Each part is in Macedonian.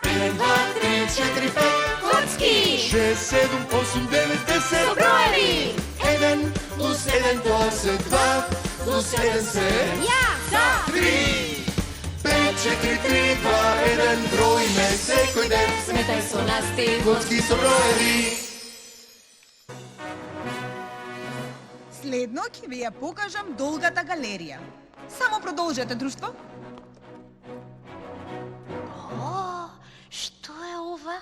1, 2, 3, 4, 5 Коцки! 6, 7, 8, 9, 10 Со броеви! 1 плюс 1 тоа 2 плюс 1 се Ја! За! 3 5, 4, 3, 2, 1 броиме секој ден Сметај со нас ти! Коцки со броеви. Следно ќе ви ја покажам долгата галерија. Само продолжете, друштво. О, што е ова?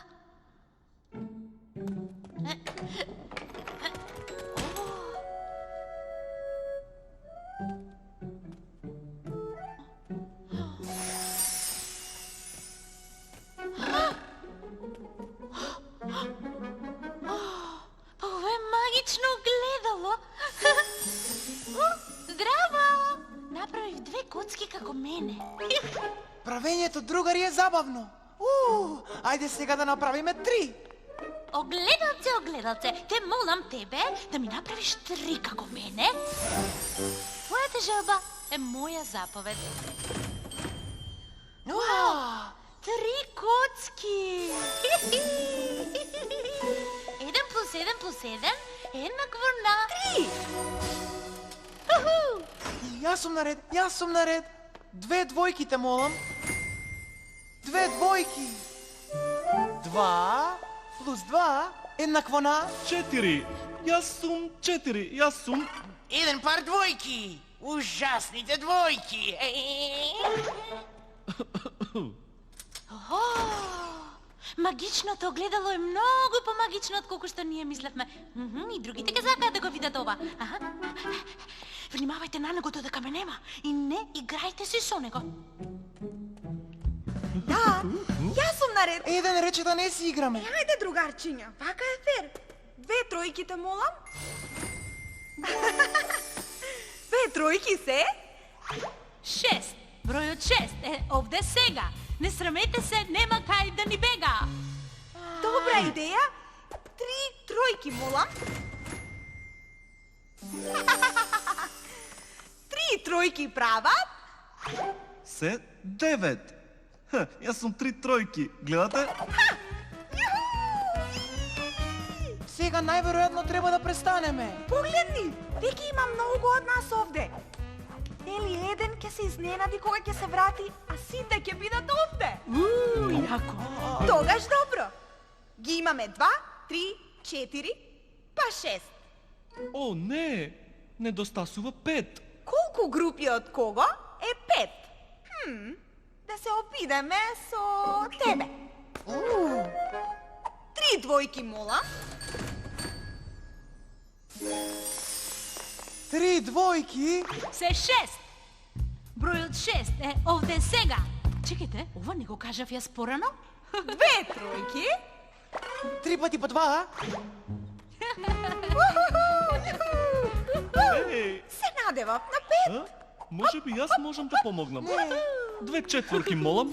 Ова е магично огледало. Здраво! Направив 2 коцки како мене. Правењето, другари, е забавно. Ајде сега да направиме 3. Огледалце, те молам тебе да ми направиш 3 како мене. Твојата желба е моја заповед. Вау! 3 коцки! 1 плюс 1 плюс 1 еднакво на 3! Уху! Јас сум наред. 2 двојки те молам. 2 двојки. 2 плюс 2 еднакво на 4. Јас сум 4. Јас сум 1 пар двојки. Ужасните двојки. О, магичното огледало е многу помагично од колку што ние мислевме. И другите ќе сакаат да го видат ова. Внимавајте на него додека ме нема и не играјте си со него. Да, јас сум наред. Еден рече да не си играме. Ајде, другарчиња, вака е фер. 2 тројки те молам. 2 тројки се 6. Бројот 6 е овде сега. Не срамете се, нема кај да ни бега. добра идеја. 3 тројки молам. 3 тројки прават се 9. Јас сум 3 тројки. Гледате? Сега најверојатно треба да престанеме. Погледни, веќе има многу од нас овде. Нели еден ќе се изненади кога ќе се врати, а сите ќе бидат овде. Јако. Тогаш добро. Ги имаме 2, 3, 4, па 6. О, не! Недостасува 5. Колку групи од кого е 5? Да се обидеме со тебе. 3 двојки молам. 3 двојки. Се 6. Бројот 6 е овде сега. Чекайте, ова не го кажав јас порано? 2 тројки. 3 пати по 2. Еј, Се надевав на 5. може би јас можам да помогнам. 2 четворки молам.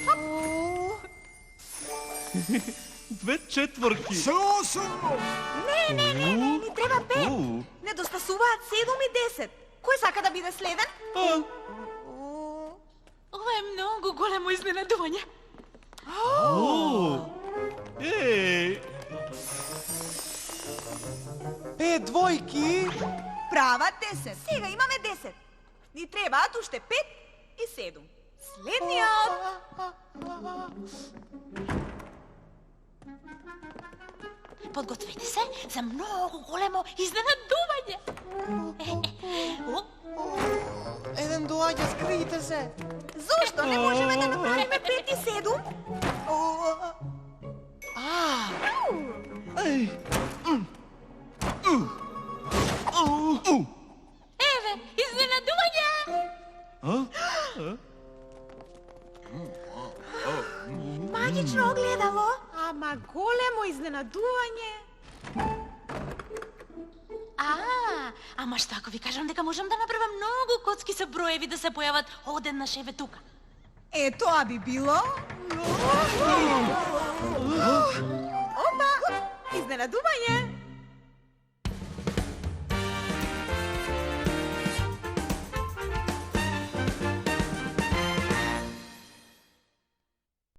2 четворки. Не, ни треба 5. Недостасуваат 7 и 10. Кој сака да биде следен? Ова е многу големо изненадување. Еј, 5 двојки. Прават 10. Сега имаме 10. Ни требаат уште 5 и 7. Следниот. Подгответе се за многу големо изненадување. Еден доаѓа, скријте се. Зошто не можеме да направиме 5 и 7? еј. Еве, изненадување! Магично огледало. Ама големо изненадување. Ама што ако ви кажам дека можам да направам многу коцки со броеви да се појават одеднаш еве тука? Тоа би било. Опа! Изненадување.